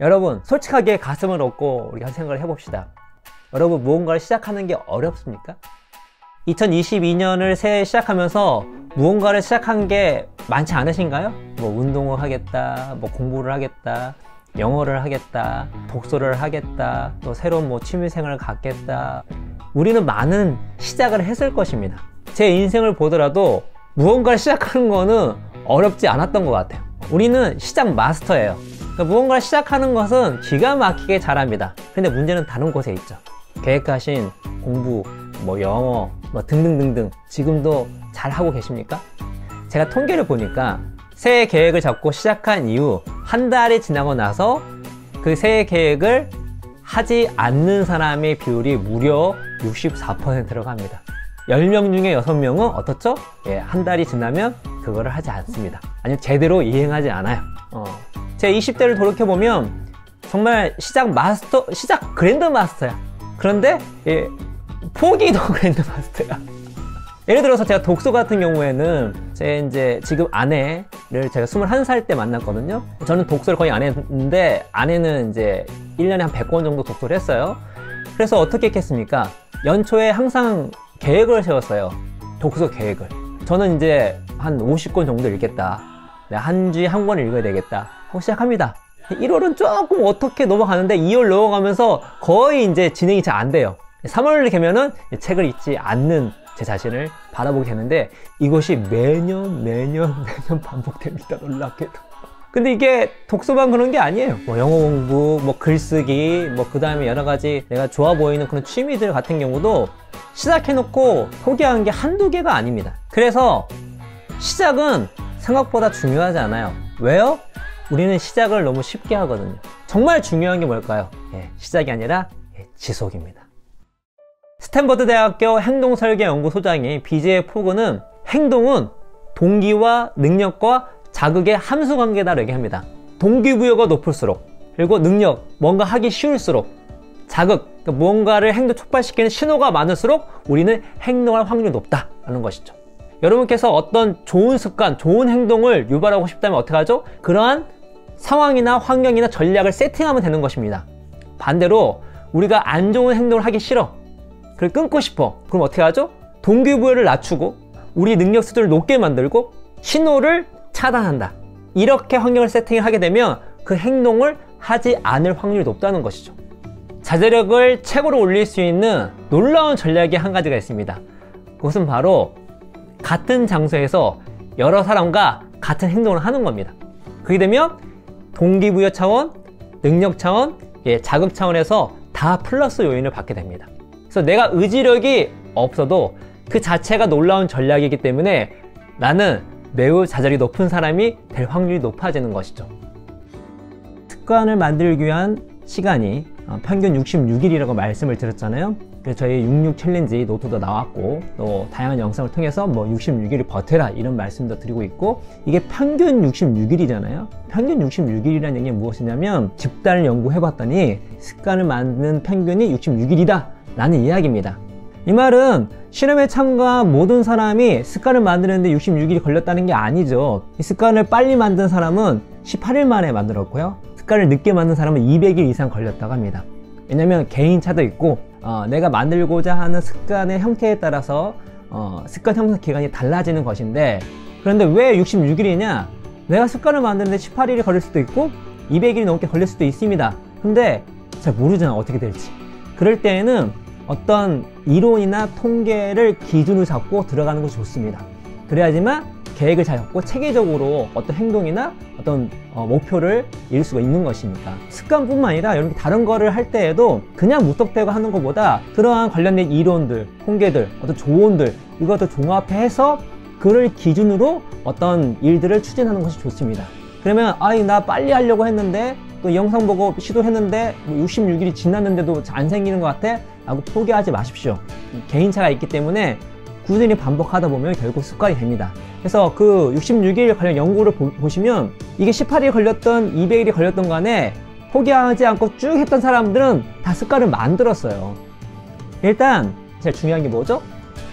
여러분, 솔직하게 가슴을 얹고 우리가 생각을 해봅시다. 여러분, 무언가를 시작하는 게 어렵습니까? 2022년을 새해 시작하면서 무언가를 시작한 게 많지 않으신가요? 뭐 운동을 하겠다, 뭐 공부를 하겠다, 영어를 하겠다, 독서를 하겠다, 또 새로운 뭐 취미생활을 갖겠다. 우리는 많은 시작을 했을 것입니다. 제 인생을 보더라도 무언가를 시작하는 거는 어렵지 않았던 것 같아요. 우리는 시작 마스터예요. 그러니까 무언가를 시작하는 것은 기가 막히게 잘합니다. 근데 문제는 다른 곳에 있죠. 계획하신 공부, 뭐 영어, 뭐 등등등등 지금도 잘 하고 계십니까? 제가 통계를 보니까 새해 계획을 잡고 시작한 이후 한 달이 지나고 나서 그 새해 계획을 하지 않는 사람의 비율이 무려 64%라고 합니다. 10명 중에 6명은 어떻죠? 한 달이 지나면 그거를 하지 않습니다. 아니면 제대로 이행하지 않아요. 제 20대를 돌이켜보면 정말 시작 그랜드 마스터야. 그런데 포기도 그랜드 마스터야. 예를 들어서 제가 독서 같은 경우에는 제 지금 아내를 제가 21살 때 만났거든요. 저는 독서를 거의 안 했는데 아내는 이제 1년에 한 100권 정도 독서를 했어요. 그래서 어떻게 했겠습니까? 연초에 항상 계획을 세웠어요. 독서 계획을. 저는 이제 한 50권 정도 읽겠다. 한 주에 한 권을 읽어야 되겠다 하고 시작합니다. 1월은 조금 어떻게 넘어가는데 2월 넘어가면서 거의 이제 진행이 잘 안 돼요. 3월이 되면은 책을 읽지 않는 제 자신을 바라보게 되는데 이것이 매년 반복됩니다. 놀랍게도. 근데 이게 독서만 그런 게 아니에요. 뭐 영어 공부, 뭐 글쓰기, 뭐 그 다음에 여러 가지 내가 좋아 보이는 그런 취미들 같은 경우도 시작해놓고 포기한 게 한두 개가 아닙니다. 그래서 시작은 생각보다 중요하지 않아요. 왜요? 우리는 시작을 너무 쉽게 하거든요. 정말 중요한 게 뭘까요? 시작이 아니라 지속입니다. 스탠퍼드 대학교 행동설계연구소장인 BJ 포그는 행동은 동기와 능력과 자극의 함수관계다라고 얘기합니다. 동기부여가 높을수록, 그리고 능력, 뭔가 하기 쉬울수록, 자극, 그러니까 무언가를 촉발시키는 신호가 많을수록 우리는 행동할 확률이 높다라는 것이죠. 여러분께서 어떤 좋은 습관, 좋은 행동을 유발하고 싶다면 어떻게 하죠? 그러한 상황이나 환경이나 전략을 세팅하면 되는 것입니다. 반대로 우리가 안 좋은 행동을 하기 싫어, 그걸 끊고 싶어, 그럼 어떻게 하죠? 동기부여를 낮추고 우리 능력 수준을 높게 만들고 신호를 차단한다. 이렇게 환경을 세팅을 하게 되면 그 행동을 하지 않을 확률이 높다는 것이죠. 자제력을 최고로 올릴 수 있는 놀라운 전략이 한 가지가 있습니다. 그것은 바로 같은 장소에서 여러 사람과 같은 행동을 하는 겁니다. 그렇게 되면 동기부여 차원, 능력 차원, 자극 차원에서 다 플러스 요인을 받게 됩니다. 그래서 내가 의지력이 없어도 그 자체가 놀라운 전략이기 때문에 나는 매우 자제력이 높은 사람이 될 확률이 높아지는 것이죠. 습관을 만들기 위한 시간이 평균 66일이라고 말씀을 드렸잖아요. 그래서 저희 66 챌린지 노트도 나왔고 또 다양한 영상을 통해서 뭐 66일을 버텨라 이런 말씀도 드리고 있고, 이게 평균 66일이잖아요. 평균 66일이라는 얘기는 무엇이냐면 집단을 연구해 봤더니 습관을 만드는 평균이 66일이다 라는 이야기입니다. 이 말은 실험에 참가한 모든 사람이 습관을 만드는데 66일이 걸렸다는 게 아니죠. 이 습관을 빨리 만든 사람은 18일 만에 만들었고요. 습관을 늦게 만든 사람은 200일 이상 걸렸다고 합니다. 왜냐면 개인차도 있고 내가 만들고자 하는 습관의 형태에 따라서 습관 형성 기간이 달라지는 것인데, 그런데 왜 66일이냐? 내가 습관을 만드는데 18일이 걸릴 수도 있고 200일이 넘게 걸릴 수도 있습니다. 근데 잘 모르잖아, 어떻게 될지. 그럴 때에는 어떤 이론이나 통계를 기준으로 잡고 들어가는 것이 좋습니다. 그래야지만 계획을 잘 잡고 체계적으로 어떤 행동이나 어떤 목표를 이룰 수가 있는 것이니까. 습관뿐만 아니라 여러분 다른 거를 할 때에도 그냥 무턱대고 하는 것보다 그러한 관련된 이론들, 통계들, 어떤 조언들, 이것도 종합해서 그를 기준으로 어떤 일들을 추진하는 것이 좋습니다. 그러면 나 빨리 하려고 했는데 또 영상 보고 시도했는데 66일이 지났는데도 안 생기는 것 같아 라고 포기하지 마십시오. 개인차가 있기 때문에 꾸준히 반복하다 보면 결국 습관이 됩니다. 그래서 그 66일 관련 연구를 보시면 이게 18일 걸렸던 200일이 걸렸던 간에 포기하지 않고 쭉 했던 사람들은 다 습관을 만들었어요. 일단 제일 중요한 게 뭐죠?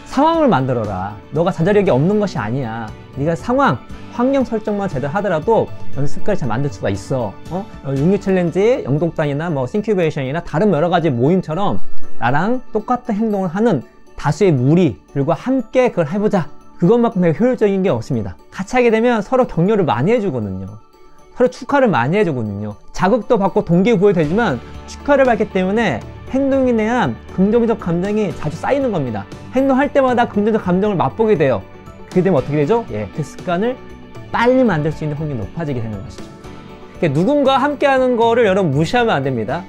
상황을 만들어라. 너가 자제력이 없는 것이 아니야. 네가 상황, 환경 설정만 제대로 하더라도 이런 습관을 잘 만들 수가 있어. 66 챌린지, 영독단이나 뭐 싱큐베이션이나 다른 여러 가지 모임처럼 나랑 똑같은 행동을 하는 다수의 무리들과 함께 그걸 해보자. 그것만큼 되게 효율적인 게 없습니다. 같이 하게 되면 서로 격려를 많이 해주거든요. 서로 축하를 많이 해주거든요. 자극도 받고 동기부여되지만 축하를 받기 때문에 행동에 대한 긍정적 감정이 자주 쌓이는 겁니다. 행동할 때마다 긍정적 감정을 맛보게 돼요. 그게 되면 어떻게 되죠? 그 습관을 빨리 만들 수 있는 확률이 높아지게 되는 것이죠. 누군가 함께 하는 거를 여러분 무시하면 안 됩니다.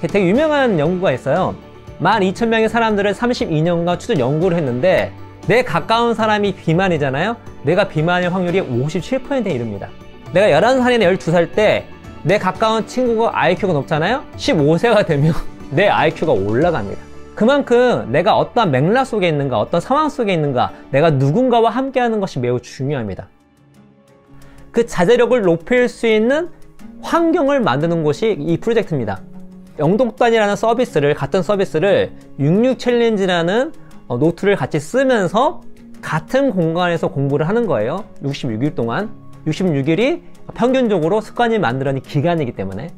되게 유명한 연구가 있어요. 12,000명의 사람들을 32년간 추적 연구를 했는데 내 가까운 사람이 비만이잖아요. 내가 비만일 확률이 57%에 이릅니다. 내가 11살이나 12살 때 내 가까운 친구가 IQ가 높잖아요. 15세가 되면 내 IQ가 올라갑니다. 그만큼 내가 어떤 맥락 속에 있는가, 어떤 상황 속에 있는가, 내가 누군가와 함께하는 것이 매우 중요합니다. 그 자제력을 높일 수 있는 환경을 만드는 곳이 이 프로젝트입니다. 영독단이라는 서비스를, 같은 서비스를 66 챌린지라는 노트를 같이 쓰면서 같은 공간에서 공부를 하는 거예요. 66일 동안. 66일이 평균적으로 습관이 만들어낸 기간이기 때문에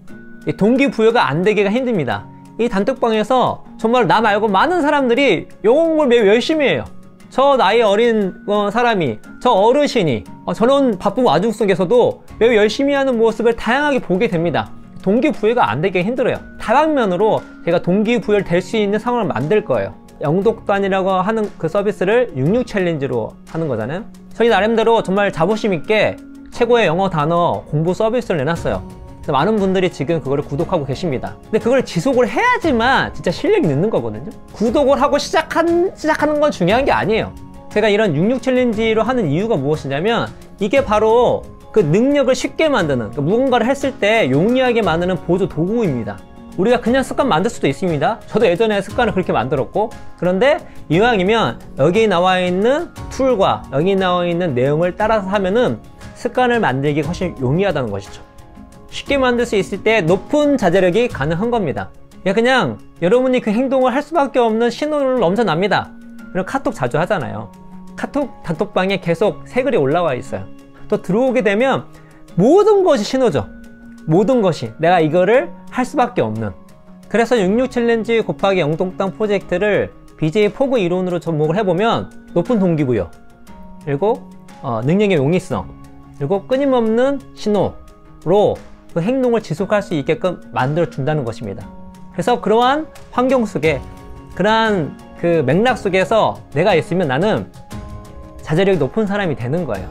동기부여가 안 되기가 힘듭니다. 이 단톡방에서 정말 나 말고 많은 사람들이 영어 공부를 매우 열심히 해요. 저 나이 어린 사람이, 저 어르신이 저런 바쁜 와중 속에서도 매우 열심히 하는 모습을 다양하게 보게 됩니다. 동기부여가 안 되기가 힘들어요. 다방면으로 제가 동기부여를 될 수 있는 상황을 만들 거예요. 영독단이라고 하는 그 서비스를 66 챌린지로 하는 거잖아요. 저희 나름대로 정말 자부심 있게 최고의 영어 단어 공부 서비스를 내놨어요. 그래서 많은 분들이 지금 그거를 구독하고 계십니다. 근데 그걸 지속을 해야지만 진짜 실력이 늦는 거거든요. 구독을 하고 시작하는 건 중요한 게 아니에요. 제가 이런 66 챌린지로 하는 이유가 무엇이냐면 이게 바로 그 능력을 쉽게 만드는, 무언가를 했을 때 용이하게 만드는 보조 도구입니다. 우리가 그냥 습관 만들 수도 있습니다. 저도 예전에 습관을 그렇게 만들었고, 그런데 이왕이면 여기 나와 있는 툴과 여기 나와 있는 내용을 따라서 하면은 습관을 만들기가 훨씬 용이하다는 것이죠. 쉽게 만들 수 있을 때 높은 자제력이 가능한 겁니다. 그냥 여러분이 그 행동을 할 수밖에 없는 신호를 넘쳐납니다. 그리고 카톡 자주 하잖아요. 카톡 단톡방에 계속 새 글이 올라와 있어요. 또 들어오게 되면 모든 것이 신호죠. 모든 것이 내가 이거를 할 수밖에 없는. 그래서 66 챌린지 곱하기 영독단 프로젝트를 BJ 포그 이론으로 접목을 해보면 높은 동기부여, 그리고 능력의 용이성, 그리고 끊임없는 신호로 그 행동을 지속할 수 있게끔 만들어 준다는 것입니다. 그래서 그러한 환경 속에, 그러한 그 맥락 속에서 내가 있으면 나는 자제력이 높은 사람이 되는 거예요.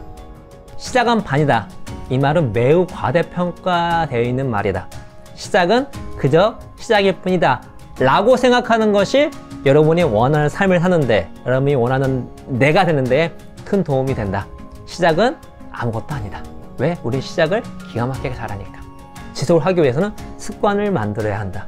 시작은 반이다. 이 말은 매우 과대평가되어 있는 말이다. 시작은 그저 시작일 뿐이다 라고 생각하는 것이 여러분이 원하는 삶을 사는데, 여러분이 원하는 내가 되는데 큰 도움이 된다. 시작은 아무것도 아니다. 왜? 우리 시작을 기가 막히게 잘하니까. 지속을 하기 위해서는 습관을 만들어야 한다.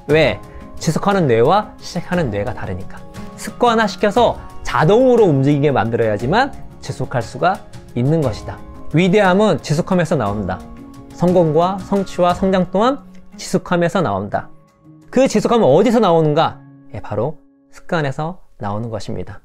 왜? 지속하는 뇌와 시작하는 뇌가 다르니까. 습관화 시켜서 자동으로 움직이게 만들어야지만 지속할 수가 있는 것이다. 위대함은 지속함에서 나온다. 성공과 성취와 성장 또한 지속함에서 나온다. 그 지속함은 어디서 나오는가? 바로 습관에서 나오는 것입니다.